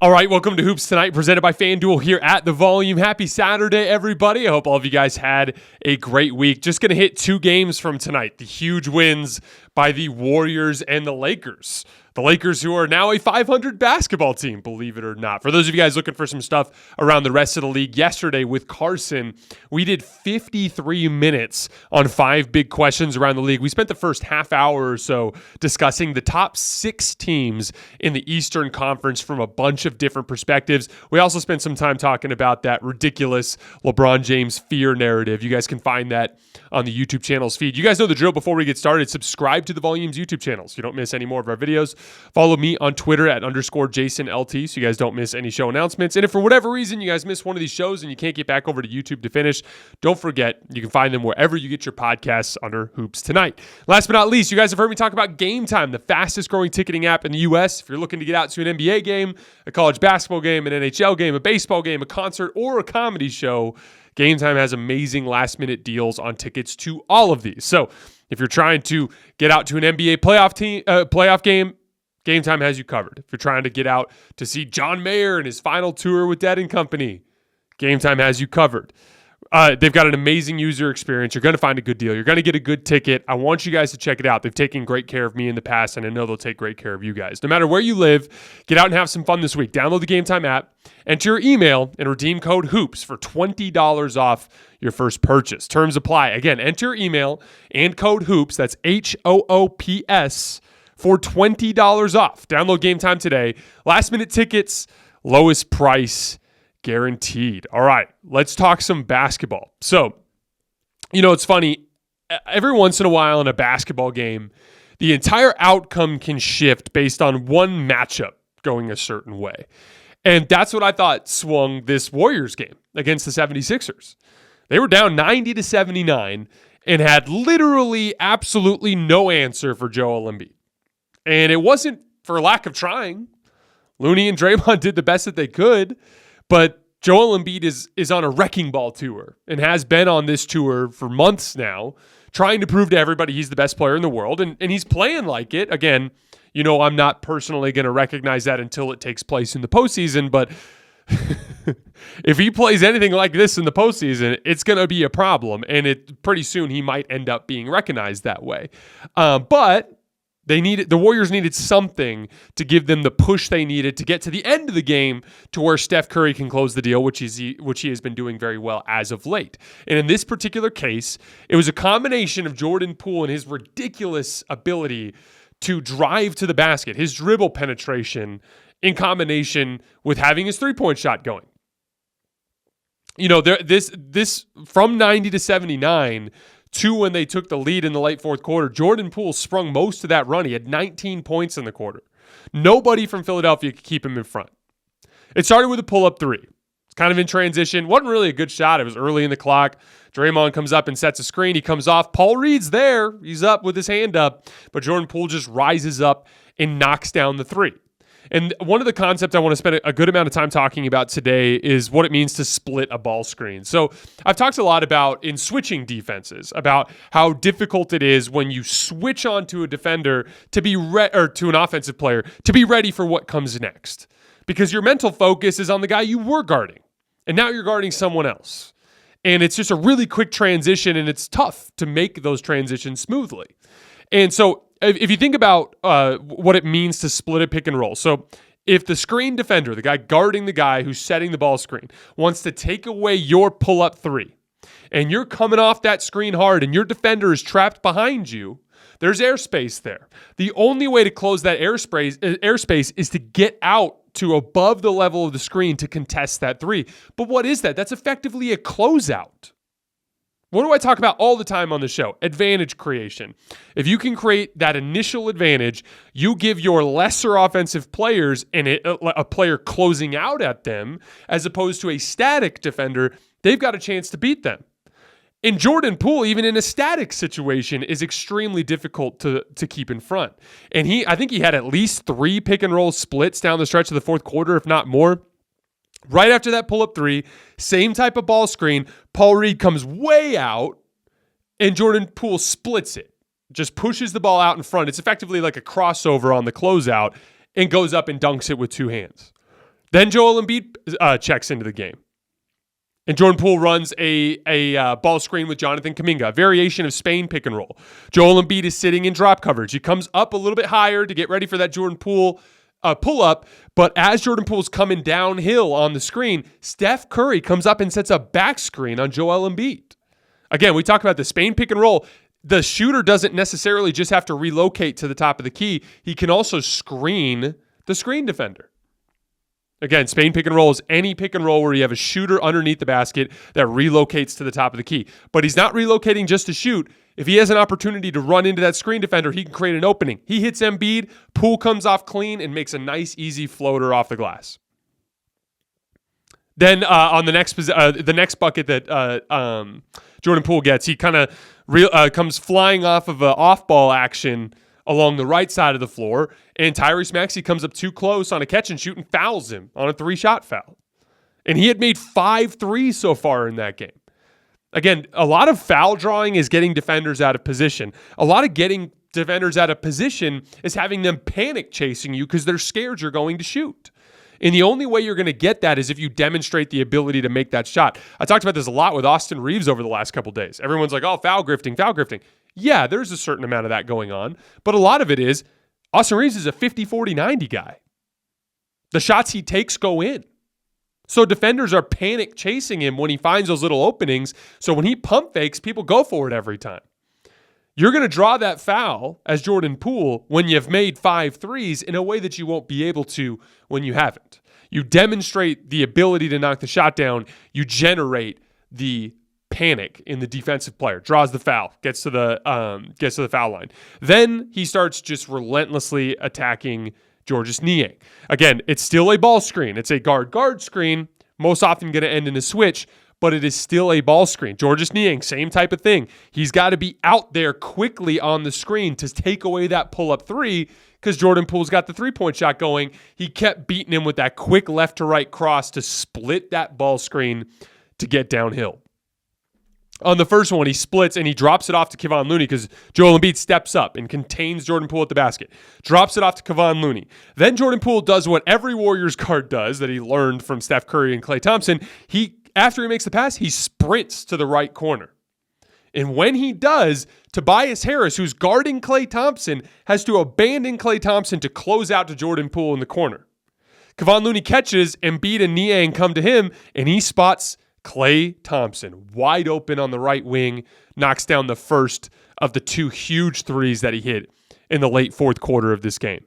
All right, welcome to Hoops Tonight, presented by FanDuel here at The Volume. Happy Saturday, everybody. I hope all of you guys had a great week. Just going to hit two games from tonight. The huge wins by the Warriors and the Lakers. The Lakers, who are now a 500 basketball team, believe it or not. For those of you guys looking for some stuff around the rest of the league, yesterday with Carson, we did 53 minutes on 5 big questions around the league. We spent the first half hour or so discussing the top 6 teams in the Eastern Conference from a bunch of different perspectives. We also spent some time talking about that ridiculous LeBron James fear narrative. You guys can find that on the YouTube channel's feed. You guys know the drill. Before we get started, subscribe to the Volume's YouTube channel so you don't miss any more of our videos. Follow me on Twitter at _JasonLT so you guys don't miss any show announcements. And if for whatever reason you guys miss one of these shows and you can't get back over to YouTube to finish, don't forget you can find them wherever you get your podcasts under Hoops Tonight. Last but not least, you guys have heard me talk about Game Time, the fastest growing ticketing app in the U.S. If you're looking to get out to an NBA game, a college basketball game, an NHL game, a baseball game, a concert, or a comedy show, Game Time has amazing last-minute deals on tickets to all of these. So if you're trying to get out to an NBA playoff game, Game Time has you covered. If you're trying to get out to see John Mayer and his final tour with Dead & Company, Game Time has you covered. They've got an amazing user experience. You're going to find a good deal. You're going to get a good ticket. I want you guys to check it out. They've taken great care of me in the past, and I know they'll take great care of you guys. No matter where you live, get out and have some fun this week. Download the Game Time app, enter your email, and redeem code HOOPS for $20 off your first purchase. Terms apply. Again, enter your email and code HOOPS, that's HOOPS, for $20 off. Download Game Time today. Last-minute tickets, lowest price guaranteed. All right, let's talk some basketball. So, it's funny. Every once in a while in a basketball game, the entire outcome can shift based on one matchup going a certain way. And that's what I thought swung this Warriors game against the 76ers. They were down 90-79 and had literally absolutely no answer for Joel Embiid. And it wasn't for lack of trying. Looney and Draymond did the best that they could. But Joel Embiid is on a wrecking ball tour and has been on this tour for months now, trying to prove to everybody he's the best player in the world. And he's playing like it. Again, I'm not personally going to recognize that until it takes place in the postseason. But if he plays anything like this in the postseason, it's going to be a problem. And pretty soon he might end up being recognized that way. But the Warriors needed something to give them the push they needed to get to the end of the game to where Steph Curry can close the deal, which he has been doing very well as of late. And in this particular case, it was a combination of Jordan Poole and his ridiculous ability to drive to the basket, his dribble penetration, in combination with having his three-point shot going. This from 90-79 to when they took the lead in the late fourth quarter, Jordan Poole sprung most of that run. He had 19 points in the quarter. Nobody from Philadelphia could keep him in front. It started with a pull-up three. It's kind of in transition. Wasn't really a good shot. It was early in the clock. Draymond comes up and sets a screen. He comes off. Paul Reed's there. He's up with his hand up. But Jordan Poole just rises up and knocks down the three. And one of the concepts I want to spend a good amount of time talking about today is what it means to split a ball screen. So I've talked a lot about in switching defenses about how difficult it is when you switch onto a defender to be or to an offensive player to be ready for what comes next, because your mental focus is on the guy you were guarding, and now you're guarding someone else. And it's just a really quick transition, and it's tough to make those transitions smoothly. And so if you think about what it means to split a pick and roll, so if the screen defender, the guy guarding the guy who's setting the ball screen, wants to take away your pull-up three, and you're coming off that screen hard and your defender is trapped behind you, there's airspace there. The only way to close that airspace is to get out to above the level of the screen to contest that three. But what is that? That's effectively a closeout. What do I talk about all the time on the show? Advantage creation. If you can create that initial advantage, you give your lesser offensive players a player closing out at them, as opposed to a static defender, they've got a chance to beat them. And Jordan Poole, even in a static situation, is extremely difficult to keep in front. And I think he had at least 3 pick and roll splits down the stretch of the fourth quarter, if not more. Right after that pull-up three, same type of ball screen, Paul Reed comes way out, and Jordan Poole splits it. Just pushes the ball out in front. It's effectively like a crossover on the closeout, and goes up and dunks it with 2 hands. Then Joel Embiid checks into the game. And Jordan Poole runs a ball screen with Jonathan Kuminga, a variation of Spain pick and roll. Joel Embiid is sitting in drop coverage. He comes up a little bit higher to get ready for that Jordan Poole pull up. But as Jordan Poole's coming downhill on the screen, Steph Curry comes up and sets a back screen on Joel Embiid. Again, we talk about the Spain pick and roll. The shooter doesn't necessarily just have to relocate to the top of the key. He can also screen the screen defender. Again, Spain pick and roll is any pick and roll where you have a shooter underneath the basket that relocates to the top of the key. But he's not relocating just to shoot. If he has an opportunity to run into that screen defender, he can create an opening. He hits Embiid, Poole comes off clean, and makes a nice, easy floater off the glass. Then on the next bucket that Jordan Poole gets, he kind of comes flying off of an off-ball action along the right side of the floor, and Tyrese Maxey comes up too close on a catch and shoot and fouls him on a 3-shot foul. And he had made 5 threes so far in that game. Again, a lot of foul drawing is getting defenders out of position. A lot of getting defenders out of position is having them panic chasing you because they're scared you're going to shoot. And the only way you're going to get that is if you demonstrate the ability to make that shot. I talked about this a lot with Austin Reeves over the last couple of days. Everyone's like, oh, foul grifting, foul grifting. Yeah, there's a certain amount of that going on. But a lot of it is Austin Reeves is a 50, 40, 90 guy. The shots he takes go in. So defenders are panic chasing him when he finds those little openings. So when he pump fakes, people go for it every time. You're going to draw that foul as Jordan Poole when you've made 5 threes in a way that you won't be able to when you haven't. You demonstrate the ability to knock the shot down. You generate the panic in the defensive player, draws the foul, gets to the foul line. Then he starts just relentlessly attacking Georges Niang. Again, it's still a ball screen. It's a guard-guard screen, most often going to end in a switch, but it is still a ball screen. Georges Niang, same type of thing. He's got to be out there quickly on the screen to take away that pull-up 3 because Jordan Poole's got the 3-point shot going. He kept beating him with that quick left-to-right cross to split that ball screen to get downhill. On the first one, he splits and he drops it off to Kevon Looney because Joel Embiid steps up and contains Jordan Poole at the basket. Drops it off to Kevon Looney. Then Jordan Poole does what every Warriors guard does that he learned from Steph Curry and Klay Thompson. After he makes the pass, he sprints to the right corner. And when he does, Tobias Harris, who's guarding Klay Thompson, has to abandon Klay Thompson to close out to Jordan Poole in the corner. Kevon Looney catches, Embiid and Niang come to him, and he spots Klay Thompson wide open on the right wing, knocks down the first of the 2 huge threes that he hit in the late fourth quarter of this game.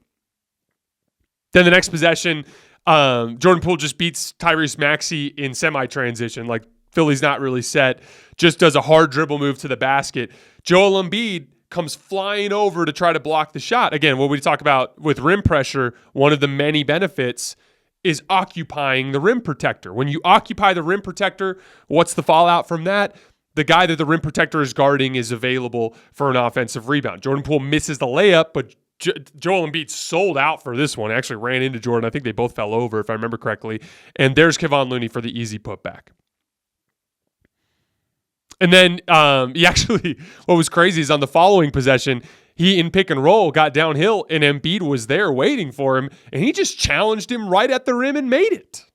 Then the next possession, Jordan Poole just beats Tyrese Maxey in semi-transition. Like Philly's not really set, just does a hard dribble move to the basket. Joel Embiid comes flying over to try to block the shot. Again, what we talk about with rim pressure, one of the many benefits is occupying the rim protector. When you occupy the rim protector, what's the fallout from that? The guy that the rim protector is guarding is available for an offensive rebound. Jordan Poole misses the layup, but Joel Embiid sold out for this one. Actually ran into Jordan. I think they both fell over, if I remember correctly. And there's Kevon Looney for the easy putback. And then what was crazy is on the following possession, he in pick and roll got downhill and Embiid was there waiting for him and he just challenged him right at the rim and made it.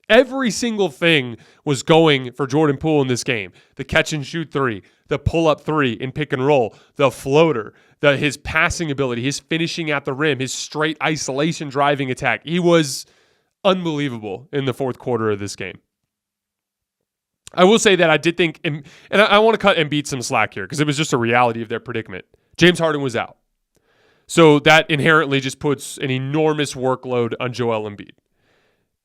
Every single thing was going for Jordan Poole in this game. The catch and shoot 3, the pull-up 3 in pick and roll, the floater, his passing ability, his finishing at the rim, his straight isolation driving attack. He was unbelievable in the fourth quarter of this game. I will say that I did think, and I want to cut Embiid some slack here because it was just a reality of their predicament. James Harden was out. So that inherently just puts an enormous workload on Joel Embiid.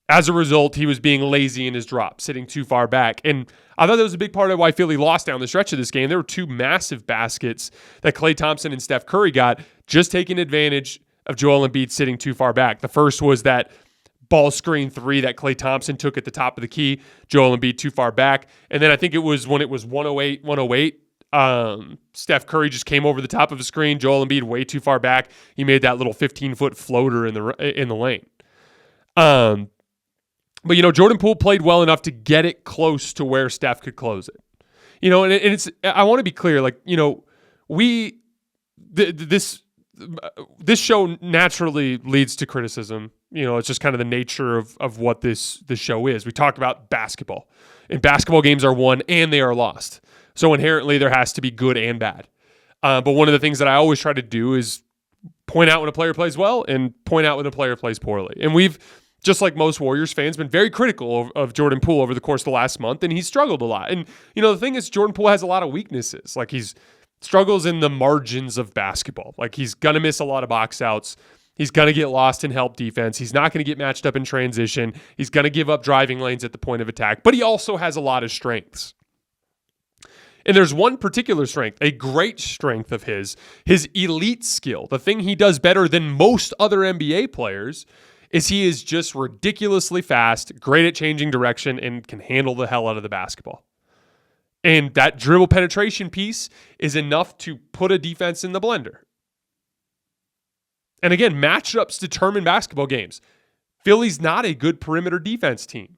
As a result, he was being lazy in his drop, sitting too far back. And I thought that was a big part of why Philly lost down the stretch of this game. There were 2 massive baskets that Klay Thompson and Steph Curry got, just taking advantage of Joel Embiid sitting too far back. The first was that ball screen 3 that Klay Thompson took at the top of the key. Joel Embiid too far back. And then I think it was when it was 108, Steph Curry just came over the top of the screen. Joel Embiid way too far back. He made that little 15-foot floater in the lane. But, Jordan Poole played well enough to get it close to where Steph could close it. And it's, I want to be clear, this this show naturally leads to criticism. It's just kind of the nature of what this show is. We talk about basketball, and basketball games are won and they are lost. So inherently there has to be good and bad. But one of the things that I always try to do is point out when a player plays well and point out when a player plays poorly. And we've, just like most Warriors fans, been very critical of Jordan Poole over the course of the last month, and he's struggled a lot. And, the thing is, Jordan Poole has a lot of weaknesses. Like, he's struggles in the margins of basketball. Like, he's going to miss a lot of box outs. He's going to get lost in help defense. He's not going to get matched up in transition. He's going to give up driving lanes at the point of attack. But he also has a lot of strengths. And there's one particular strength, a great strength of his elite skill. The thing he does better than most other NBA players is he is just ridiculously fast, great at changing direction, and can handle the hell out of the basketball. And that dribble penetration piece is enough to put a defense in the blender. And again, matchups determine basketball games. Philly's not a good perimeter defense team.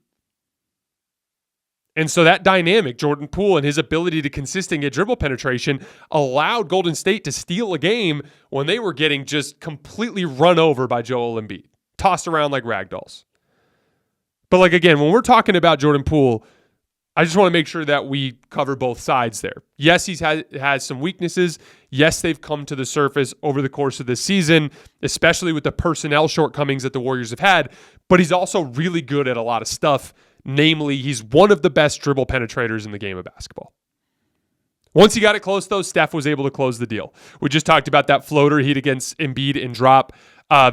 And so that dynamic, Jordan Poole and his ability to consistently get dribble penetration, allowed Golden State to steal a game when they were getting just completely run over by Joel Embiid, tossed around like ragdolls. But again, when we're talking about Jordan Poole, I just want to make sure that we cover both sides there. Yes, he's has some weaknesses. Yes, they've come to the surface over the course of this season, especially with the personnel shortcomings that the Warriors have had. But he's also really good at a lot of stuff. Namely, he's one of the best dribble penetrators in the game of basketball. Once he got it close, though, Steph was able to close the deal. We just talked about that floater heat against Embiid and drop.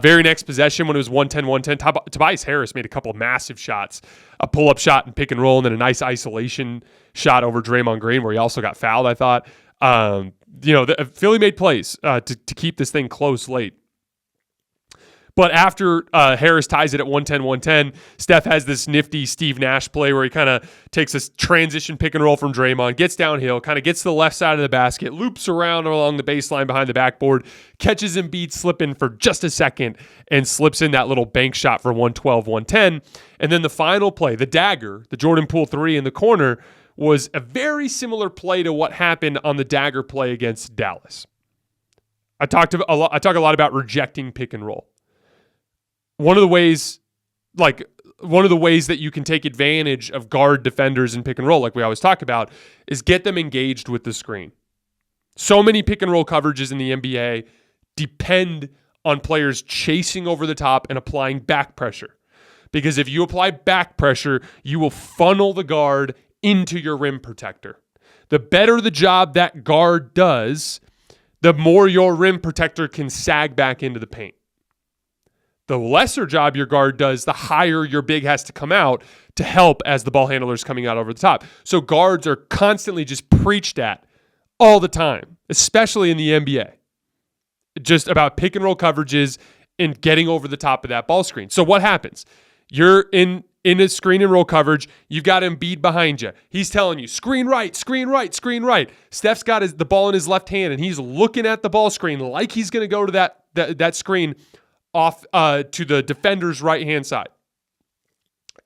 Very next possession, when it was 110-110, Tobias Harris made a couple massive shots, a pull-up shot and pick and roll, and then a nice isolation shot over Draymond Green, where he also got fouled, I thought. Philly made plays to keep this thing close late. But after Harris ties it at 110-110, Steph has this nifty Steve Nash play where he kind of takes this transition pick and roll from Draymond, gets downhill, kind of gets to the left side of the basket, loops around along the baseline behind the backboard, catches Embiid slipping for just a second, and slips in that little bank shot for 112-110. And then the final play, the dagger, the Jordan Poole 3 in the corner, was a very similar play to what happened on the dagger play against Dallas. I talk a lot about rejecting pick and roll. One of the ways that you can take advantage of guard defenders in pick and roll, like we always talk about, is get them engaged with the screen. So many pick and roll coverages in the NBA depend on players chasing over the top and applying back pressure. Because if you apply back pressure, you will funnel the guard into your rim protector. The better the job that guard does, the more your rim protector can sag back into the paint. The lesser job your guard does, the higher your big has to come out to help as the ball handler is coming out over the top. So guards are constantly just preached at all the time, especially in the NBA. Just about pick and roll coverages and getting over the top of that ball screen. So what happens? You're in a screen and roll coverage. You've got Embiid behind you. He's telling you, screen right, screen right, screen right. Steph's got the ball in his left hand, and he's looking at the ball screen like he's going to go to that screen off to the defender's right-hand side.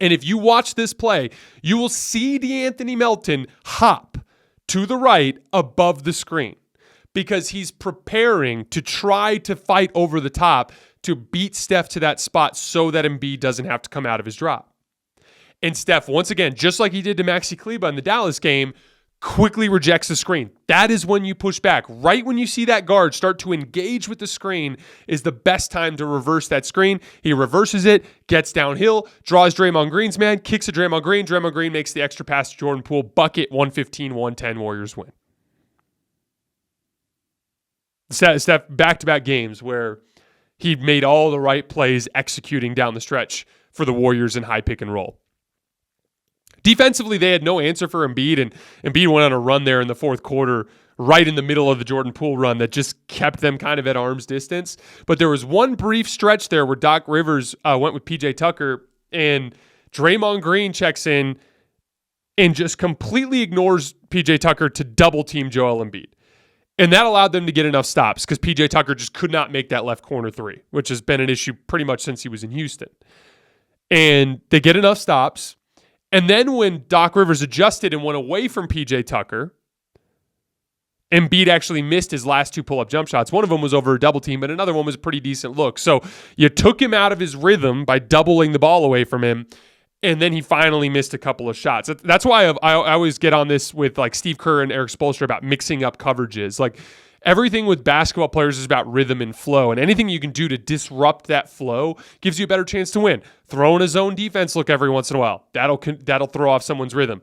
And if you watch this play, you will see DeAnthony Melton hop to the right above the screen because he's preparing to try to fight over the top to beat Steph to that spot so that Embiid doesn't have to come out of his drop. And Steph, once again, just like he did to Maxi Kleber in the Dallas game, quickly rejects the screen. That is when you push back. Right when you see that guard start to engage with the screen is the best time to reverse that screen. He reverses it, gets downhill, draws Draymond Green's man, kicks to Draymond Green. Draymond Green makes the extra pass to Jordan Poole. Bucket, 115-110, Warriors win. Steph, back-to-back games where he made all the right plays executing down the stretch for the Warriors in high pick and roll. Defensively, they had no answer for Embiid, and Embiid went on a run there in the fourth quarter, right in the middle of the Jordan Poole run that just kept them kind of at arm's distance. But there was one brief stretch there where Doc Rivers went with PJ Tucker, and Draymond Green checks in and just completely ignores PJ Tucker to double-team Joel Embiid. And that allowed them to get enough stops because PJ Tucker just could not make that left corner three, which has been an issue pretty much since he was in Houston. And they get enough stops. And then when Doc Rivers adjusted and went away from PJ Tucker Embiid actually missed his last 2 pull-up jump shots. One of them was over a double team, but another one was a pretty decent look. So you took him out of his rhythm by doubling the ball away from him, and then he finally missed a couple of shots. That's why I always get on this with like Steve Kerr and Eric Spoelstra about mixing up coverages. Like everything with basketball players is about rhythm and flow, and anything you can do to disrupt that flow gives you a better chance to win. Throw in a zone defense look every once in a while. That'll throw off someone's rhythm.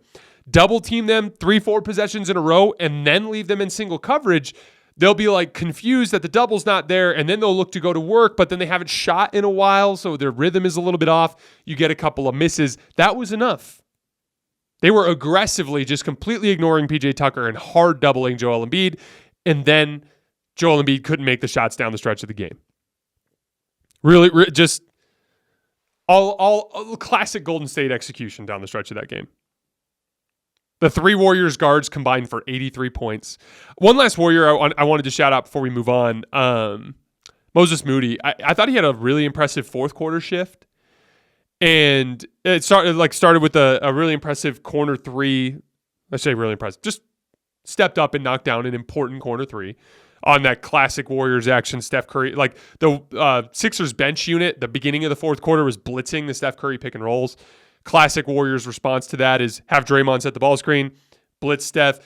Double team them 3-4 possessions in a row and then leave them in single coverage. They'll be like confused that the double's not there, and then they'll look to go to work, but then they haven't shot in a while, so their rhythm is a little bit off. You get a couple of misses. That was enough. They were aggressively just completely ignoring PJ Tucker and hard doubling Joel Embiid, and then Joel Embiid couldn't make the shots down the stretch of the game. Really just all classic Golden State execution down the stretch of that game. The 3 Warriors guards combined for 83 points. One last Warrior I wanted to shout out before we move on. Moses Moody. I thought he had a really impressive fourth quarter shift. And it started with a really impressive corner 3. I say really impressive. Just stepped up and knocked down an important corner 3 on that classic Warriors action. Steph Curry, like the Sixers bench unit, the beginning of the fourth quarter was blitzing the Steph Curry pick and rolls. Classic Warriors response to that is have Draymond set the ball screen, blitz Steph.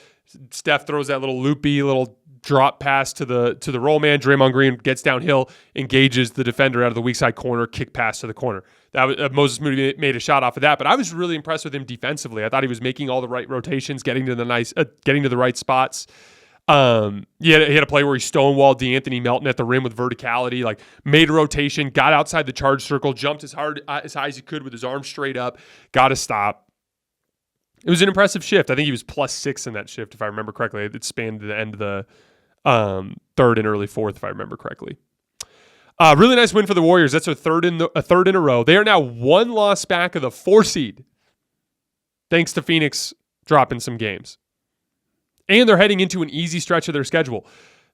Steph throws that little loopy little drop pass to the roll man. Draymond Green gets downhill, engages the defender out of the weak side corner, kick pass to the corner. That was, Moses Moody made a shot off of that, but I was really impressed with him defensively. I thought he was making all the right rotations, getting to the right spots. He had a play where he stonewalled DeAnthony Melton at the rim with verticality, like made a rotation, got outside the charge circle, jumped as high as he could with his arms straight up, got a stop. It was an impressive shift. I think he was +6 in that shift, if I remember correctly. It spanned the end of the third and early fourth, if I remember correctly. Really nice win for the Warriors. That's a third in a row. They are now 1 loss back of the 4 seed, thanks to Phoenix dropping some games. And they're heading into an easy stretch of their schedule.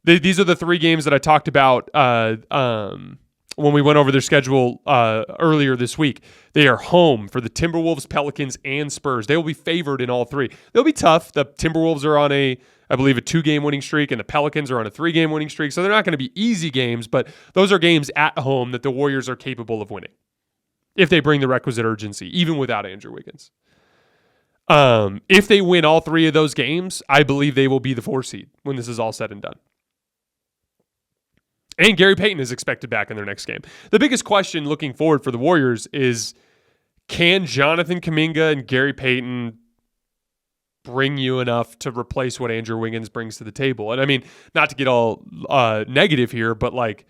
These are the 3 games that I talked about when we went over their schedule earlier this week. They are home for the Timberwolves, Pelicans, and Spurs. They will be favored in all 3. They'll be tough. The Timberwolves are on I believe, a 2-game winning streak, and the Pelicans are on a 3-game winning streak. So they're not going to be easy games, but those are games at home that the Warriors are capable of winning if they bring the requisite urgency, even without Andrew Wiggins. If they win all 3 of those games, I believe they will be the 4 seed when this is all said and done. And Gary Payton is expected back in their next game. The biggest question looking forward for the Warriors is, can Jonathan Kuminga and Gary Payton bring you enough to replace what Andrew Wiggins brings to the table? And I mean, not to get all negative here, but like,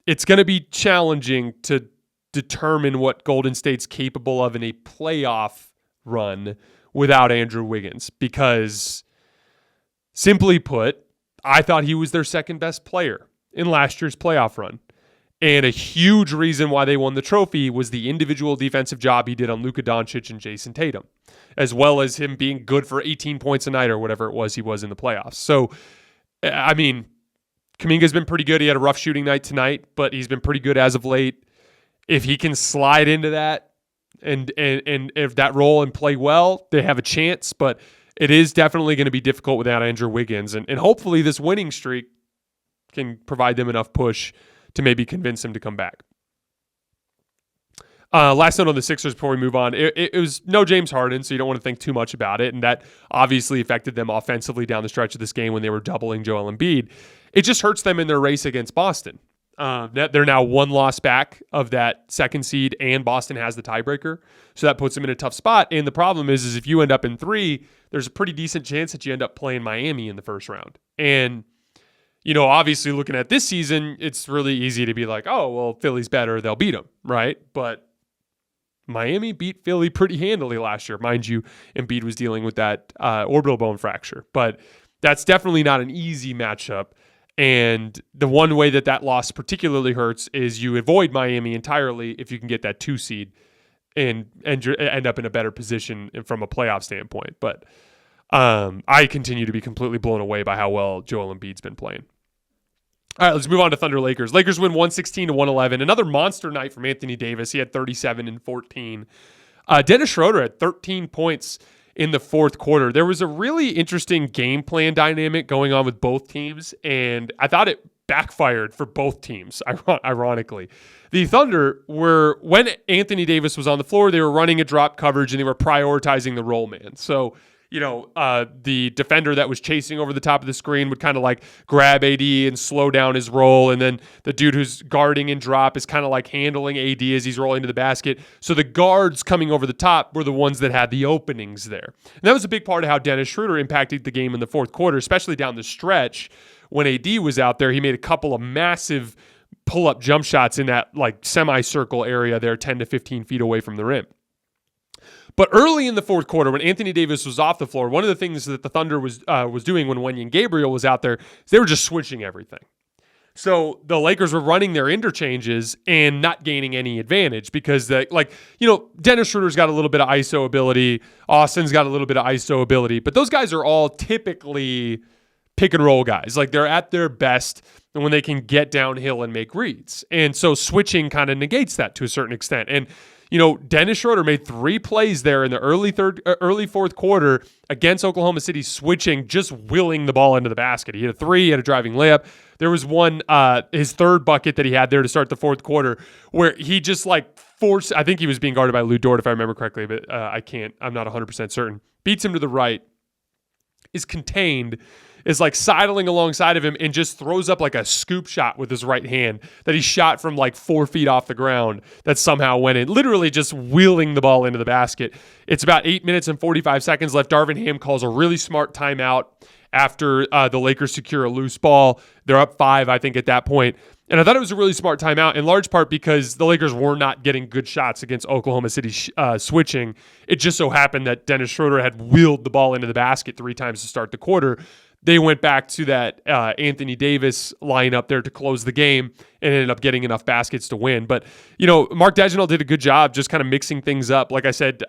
it's going to be challenging to determine what Golden State's capable of in a playoff run without Andrew Wiggins, because simply put, I thought he was their second best player in last year's playoff run. And a huge reason why they won the trophy was the individual defensive job he did on Luka Doncic and Jason Tatum, as well as him being good for 18 points a night or whatever it was he was in the playoffs. So, I mean, Kuminga's been pretty good. He had a rough shooting night tonight, but he's been pretty good as of late. If he can slide into that, and if that role and play well, they have a chance, but it is definitely going to be difficult without Andrew Wiggins. And hopefully this winning streak can provide them enough push to maybe convince him to come back. Last note on the Sixers before we move on. It was no James Harden, so you don't want to think too much about it, and that obviously affected them offensively down the stretch of this game when they were doubling Joel Embiid. It just hurts them in their race against Boston. They're now 1 loss back of that 2nd seed, and Boston has the tiebreaker. So that puts them in a tough spot. And the problem is if you end up in 3, there's a pretty decent chance that you end up playing Miami in the first round. And, you know, obviously looking at this season, it's really easy to be like, oh, well, Philly's better, they'll beat them, right? But Miami beat Philly pretty handily last year. Mind you, Embiid was dealing with that orbital bone fracture. But that's definitely not an easy matchup. And the one way that loss particularly hurts is you avoid Miami entirely if you can get that 2 seed and end up in a better position from a playoff standpoint. But I continue to be completely blown away by how well Joel Embiid's been playing. All right, let's move on to Thunder Lakers. Lakers win 116-111. Another monster night from Anthony Davis. He had 37 and 14. Dennis Schroeder had 13 points in the fourth quarter. There was a really interesting game plan dynamic going on with both teams, and I thought it backfired for both teams, ironically. The Thunder were, when Anthony Davis was on the floor, they were running a drop coverage and they were prioritizing the roll man. So, the defender that was chasing over the top of the screen would kind of like grab AD and slow down his roll. And then the dude who's guarding and drop is kind of like handling AD as he's rolling to the basket. So the guards coming over the top were the ones that had the openings there. And that was a big part of how Dennis Schroeder impacted the game in the fourth quarter, especially down the stretch when AD was out there. He made a couple of massive pull-up jump shots in that like semicircle area there, 10 to 15 feet away from the rim. But early in the fourth quarter, when Anthony Davis was off the floor, one of the things that the Thunder was doing when Wenyen Gabriel was out there is they were just switching everything. So the Lakers were running their interchanges and not gaining any advantage because, Dennis Schroeder's got a little bit of ISO ability. Austin's got a little bit of ISO ability. But those guys are all typically pick and roll guys. Like, they're at their best when they can get downhill and make reads. And so switching kind of negates that to a certain extent. And Dennis Schroeder made 3 plays there in the early fourth quarter against Oklahoma City, switching, just willing the ball into the basket. He hit a 3, he had a driving layup. There was one, his third bucket that he had there to start the fourth quarter, where he just forced, I think he was being guarded by Lou Dort, if I remember correctly, but I'm not 100% certain. Beats him to the right, is contained, is sidling alongside of him and just throws up like a scoop shot with his right hand that he shot from 4 feet off the ground that somehow went in, literally just wheeling the ball into the basket. It's about 8 minutes and 45 seconds left. Darvin Ham calls a really smart timeout after the Lakers secure a loose ball. They're up 5, I think, at that point. And I thought it was a really smart timeout, in large part because the Lakers were not getting good shots against Oklahoma City switching. It just so happened that Dennis Schroeder had wheeled the ball into the basket 3 times to start the quarter. They went back to that Anthony Davis lineup there to close the game and ended up getting enough baskets to win. But, Mark Daigneault did a good job just kind of mixing things up. Like I said,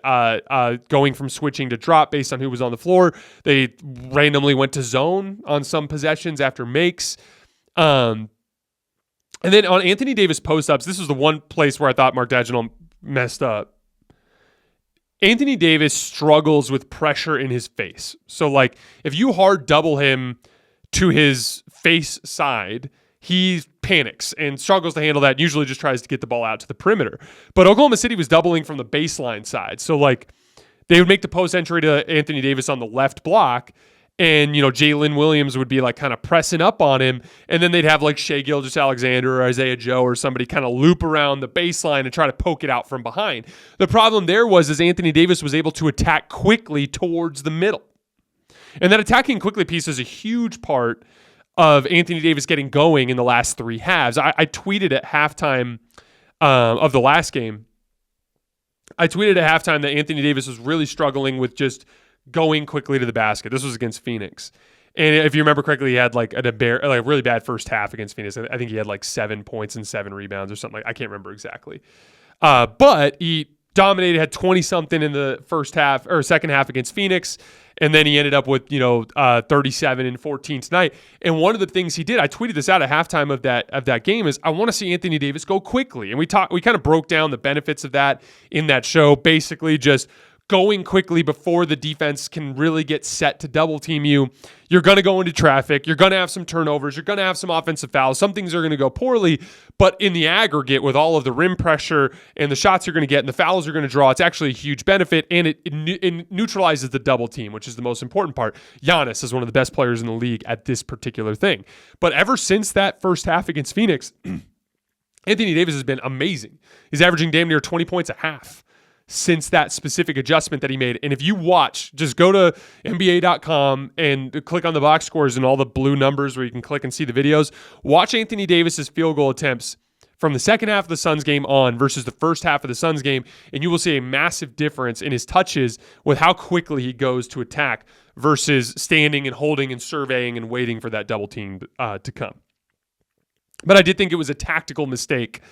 going from switching to drop based on who was on the floor. They randomly went to zone on some possessions after makes. And then on Anthony Davis post-ups, this was the one place where I thought Mark Daigneault messed up. Anthony Davis struggles with pressure in his face. So, if you hard double him to his face side, he panics and struggles to handle that and usually just tries to get the ball out to the perimeter. But Oklahoma City was doubling from the baseline side. So, they would make the post entry to Anthony Davis on the left block, and, Jalen Williams would be kind of pressing up on him. And then they'd have Shai Gilgeous-Alexander or Isaiah Joe or somebody kind of loop around the baseline and try to poke it out from behind. The problem there was Anthony Davis was able to attack quickly towards the middle. And that attacking quickly piece is a huge part of Anthony Davis getting going in the last 3 halves. I tweeted at halftime of the last game. I tweeted at halftime that Anthony Davis was really struggling with just going quickly to the basket. This was against Phoenix. And if you remember correctly, he had a really bad first half against Phoenix. I think he had 7 points and 7 rebounds or something. I can't remember exactly. But he dominated, had 20-something in the first half or second half against Phoenix. And then he ended up with, 37 and 14 tonight. And one of the things he did, I tweeted this out at halftime of that game, is I want to see Anthony Davis go quickly. And we kind of broke down the benefits of that in that show. Basically just going quickly before the defense can really get set to double team you. You're going to go into traffic. You're going to have some turnovers. You're going to have some offensive fouls. Some things are going to go poorly. But in the aggregate, with all of the rim pressure and the shots you're going to get and the fouls you're going to draw, it's actually a huge benefit. And it neutralizes the double team, which is the most important part. Giannis is one of the best players in the league at this particular thing. But ever since that first half against Phoenix, Anthony Davis has been amazing. He's averaging damn near 20 points a half since that specific adjustment that he made. And if you watch, just go to NBA.com and click on the box scores and all the blue numbers where you can click and see the videos. Watch Anthony Davis's field goal attempts from the second half of the Suns game on versus the first half of the Suns game, and you will see a massive difference in his touches with how quickly he goes to attack versus standing and holding and surveying and waiting for that double team to come. But I did think it was a tactical mistake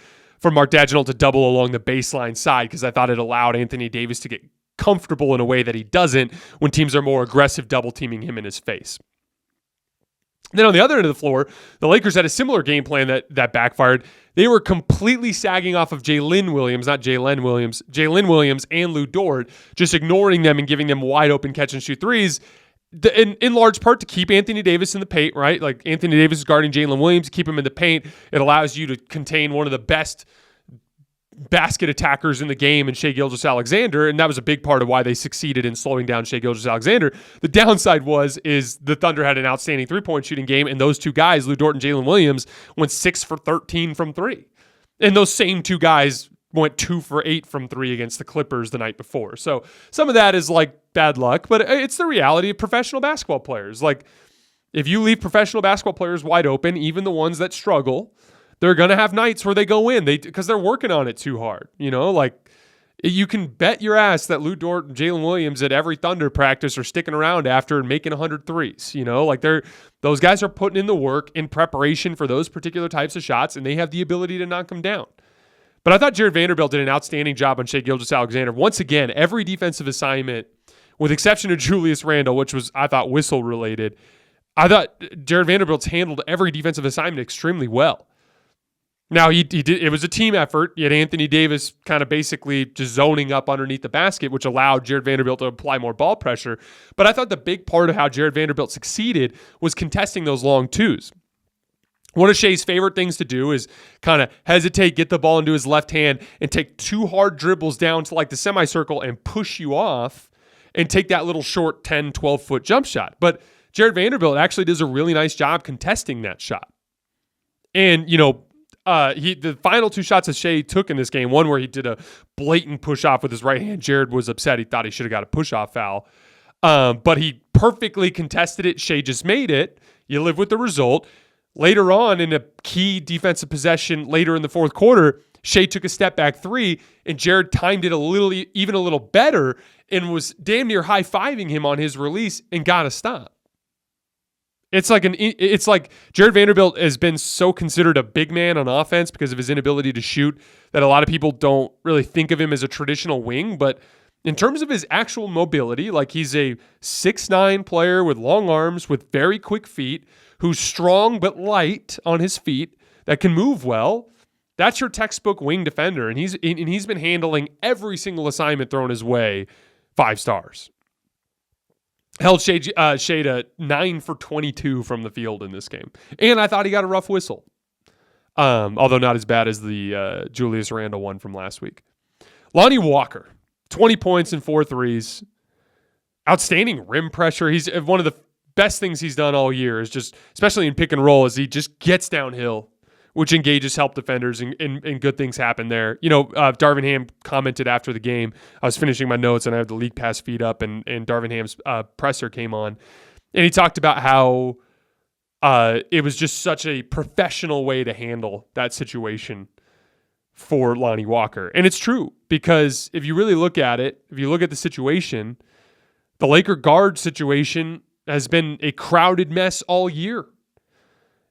for Mark Daigneault to double along the baseline side because I thought it allowed Anthony Davis to get comfortable in a way that he doesn't when teams are more aggressive double teaming him in his face. Then on the other end of the floor, the Lakers had a similar game plan that backfired. They were completely sagging off of Jalen Williams and Lou Dort, just ignoring them and giving them wide open catch and shoot threes. In large part to keep Anthony Davis in the paint, right? Like Anthony Davis is guarding Jalen Williams, keep him in the paint. It allows you to contain one of the best basket attackers in the game in Shai Gilgeous-Alexander, and that was a big part of why they succeeded in slowing down Shai Gilgeous-Alexander. The downside is the Thunder had an outstanding three-point shooting game, and those two guys, Lou Dort and Jalen Williams, went 6 for 13 from three. And those same two guys went 2 for 8 from three against the Clippers the night before. So some of that is like bad luck, but it's the reality of professional basketball players. Like if you leave professional basketball players wide open, even the ones that struggle, they're going to have nights where they go in because they're working on it too hard. You know, like you can bet your ass that Lou Dort and Jalen Williams at every Thunder practice are sticking around after and making 100 threes. You know, like those guys are putting in the work in preparation for those particular types of shots, and they have the ability to knock them down. But I thought Jared Vanderbilt did an outstanding job on Shai Gilgeous-Alexander. Once again, every defensive assignment, with exception of Julius Randle, which was, I thought, whistle-related, I thought Jared Vanderbilt's handled every defensive assignment extremely well. Now, he did. It was a team effort. You had Anthony Davis kind of basically just zoning up underneath the basket, which allowed Jared Vanderbilt to apply more ball pressure. But I thought the big part of how Jared Vanderbilt succeeded was contesting those long twos. One of Shai's favorite things to do is kind of hesitate, get the ball into his left hand, and take 2 hard dribbles down to like the semicircle and push you off and take that little short 10, 12-foot jump shot. But Jared Vanderbilt actually does a really nice job contesting that shot. And, you know, the final 2 shots that Shai took in this game, one where he did a blatant push-off with his right hand. Jared was upset. He thought he should have got a push-off foul. But he perfectly contested it. Shai just made it. You live with the result. Later on, in a key defensive possession later in the fourth quarter, Shai took a step-back 3, and Jared timed it even a little better and was damn near high-fiving him on his release and got a stop. It's like Jared Vanderbilt has been so considered a big man on offense because of his inability to shoot that a lot of people don't really think of him as a traditional wing. But in terms of his actual mobility, like he's a 6'9" player with long arms, with very quick feet, who's strong but light on his feet, that can move well. That's your textbook wing defender, and he's been handling every single assignment thrown his way 5 stars. Held Shai to 9 for 22 from the field in this game. And I thought he got a rough whistle. Although not as bad as the Julius Randle one from last week. Lonnie Walker, 20 points and 4 threes. Outstanding rim pressure. He's one of the best things he's done all year, is just, especially in pick and roll, is he just gets downhill, which engages help defenders, and good things happen there. You know, Darvin Ham commented after the game. I was finishing my notes, and I have the League Pass feed up, and Darvin Ham's presser came on. And he talked about how it was just such a professional way to handle that situation for Lonnie Walker. And it's true, because if you really look at it, if you look at the situation, the Laker guard situation has been a crowded mess all year.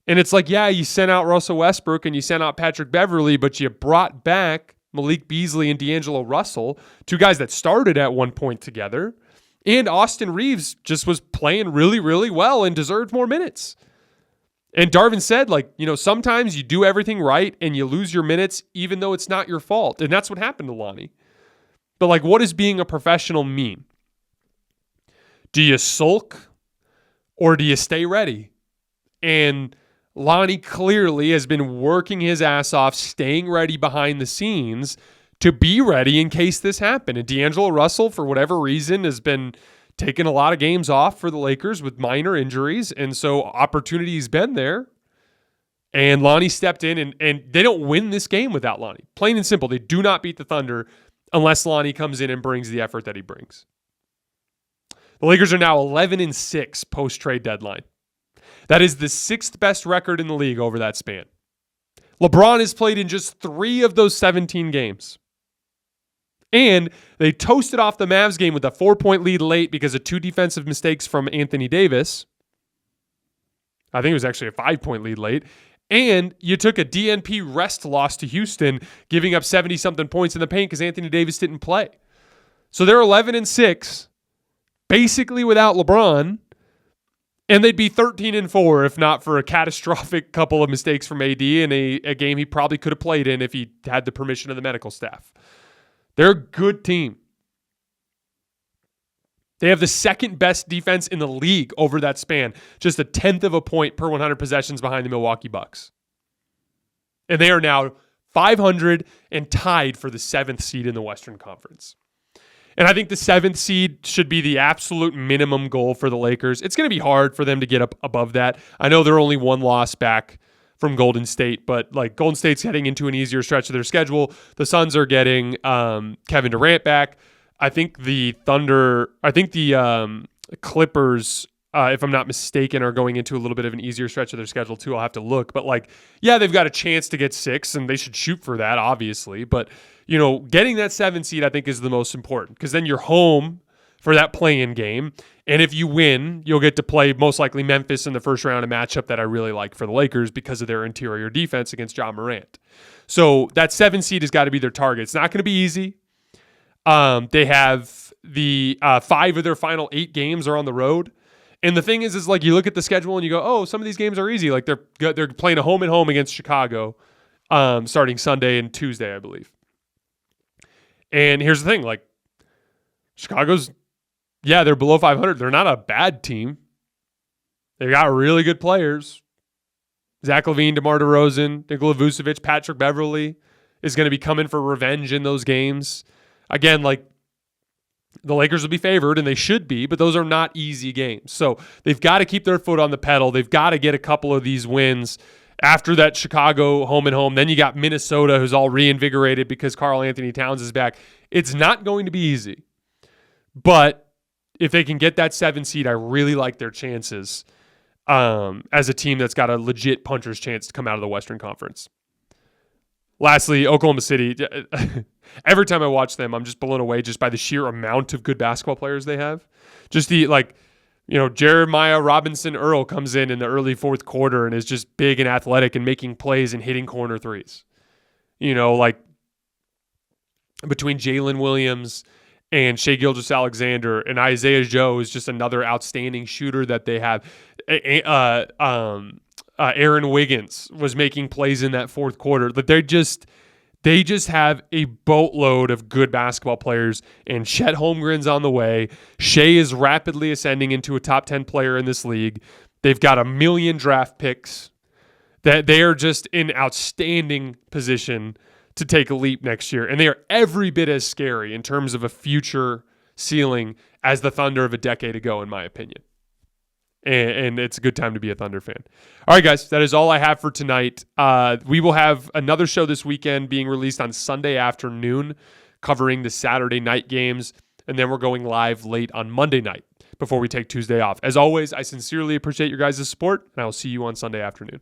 And it's like, yeah, you sent out Russell Westbrook and you sent out Patrick Beverley, but you brought back Malik Beasley and D'Angelo Russell, 2 guys that started at one point together. And Austin Reeves just was playing really, really well and deserved more minutes. And Darvin said, like, you know, sometimes you do everything right and you lose your minutes even though it's not your fault. And that's what happened to Lonnie. But, like, what does being a professional mean? Do you sulk or do you stay ready? And Lonnie clearly has been working his ass off, staying ready behind the scenes to be ready in case this happened. And D'Angelo Russell, for whatever reason, has been taking a lot of games off for the Lakers with minor injuries, and so opportunity's been there. And Lonnie stepped in, and they don't win this game without Lonnie. Plain and simple, they do not beat the Thunder unless Lonnie comes in and brings the effort that he brings. The Lakers are now 11-6 post-trade deadline. That is the 6th best record in the league over that span. LeBron has played in just 3 of those 17 games. And they toasted off the Mavs game with a 4-point lead late because of 2 defensive mistakes from Anthony Davis. I think it was actually a 5-point lead late. And you took a DNP rest loss to Houston, giving up 70-something points in the paint because Anthony Davis didn't play. So they're 11-6, basically without LeBron. And they'd be 13-4 if not for a catastrophic couple of mistakes from AD in a game he probably could have played in if he had the permission of the medical staff. They're a good team. They have the second best defense in the league over that span, just a 1/10 of a point per 100 possessions behind the Milwaukee Bucks. And they are now 500 and tied for the 7th seed in the Western Conference. And I think the 7th seed should be the absolute minimum goal for the Lakers. It's going to be hard for them to get up above that. I know they're only one loss back from Golden State, but like Golden State's heading into an easier stretch of their schedule. The Suns are getting Kevin Durant back. I think the Clippers, if I'm not mistaken, are going into a little bit of an easier stretch of their schedule too. I'll have to look. But like, yeah, they've got a chance to get 6, and they should shoot for that, obviously. But, you know, getting that 7 seed, I think, is the most important, because then you're home for that play-in game. And if you win, you'll get to play most likely Memphis in the first round, a matchup that I really like for the Lakers because of their interior defense against Ja Morant. So that 7 seed has got to be their target. It's not going to be easy. They have the 5 of their final 8 games are on the road. And the thing is like you look at the schedule and you go, oh, some of these games are easy. Like they're playing a home and home against Chicago starting Sunday and Tuesday, I believe. And here's the thing, like Chicago's, yeah, they're below 500. They're not a bad team. They got really good players. Zach LaVine, DeMar DeRozan, Nikola Vucevic, Patrick Beverley is going to be coming for revenge in those games. Again, like the Lakers will be favored, and they should be, but those are not easy games. So they've got to keep their foot on the pedal. They've got to get a couple of these wins after that Chicago home and home. Then you got Minnesota, who's all reinvigorated because Karl Anthony Towns is back. It's not going to be easy. But if they can get that 7 seed, I really like their chances as a team that's got a legit puncher's chance to come out of the Western Conference. Lastly, Oklahoma City. Every time I watch them, I'm just blown away just by the sheer amount of good basketball players they have. Just the, like, you know, Jeremiah Robinson Earl comes in the early fourth quarter and is just big and athletic and making plays and hitting corner threes. You know, like between Jalen Williams and Shai Gilgeous-Alexander and Isaiah Joe is just another outstanding shooter that they have. Aaron Wiggins was making plays in that fourth quarter. But they just have a boatload of good basketball players, and Chet Holmgren's on the way. Shai is rapidly ascending into a top 10 player in this league. They've got 1 million draft picks. That they are just in outstanding position to take a leap next year. And they are every bit as scary in terms of a future ceiling as the Thunder of a decade ago, in my opinion. And it's a good time to be a Thunder fan. All right, guys, that is all I have for tonight. We will have another show this weekend being released on Sunday afternoon, covering the Saturday night games. And then we're going live late on Monday night before we take Tuesday off. As always, I sincerely appreciate your guys' support, and I will see you on Sunday afternoon.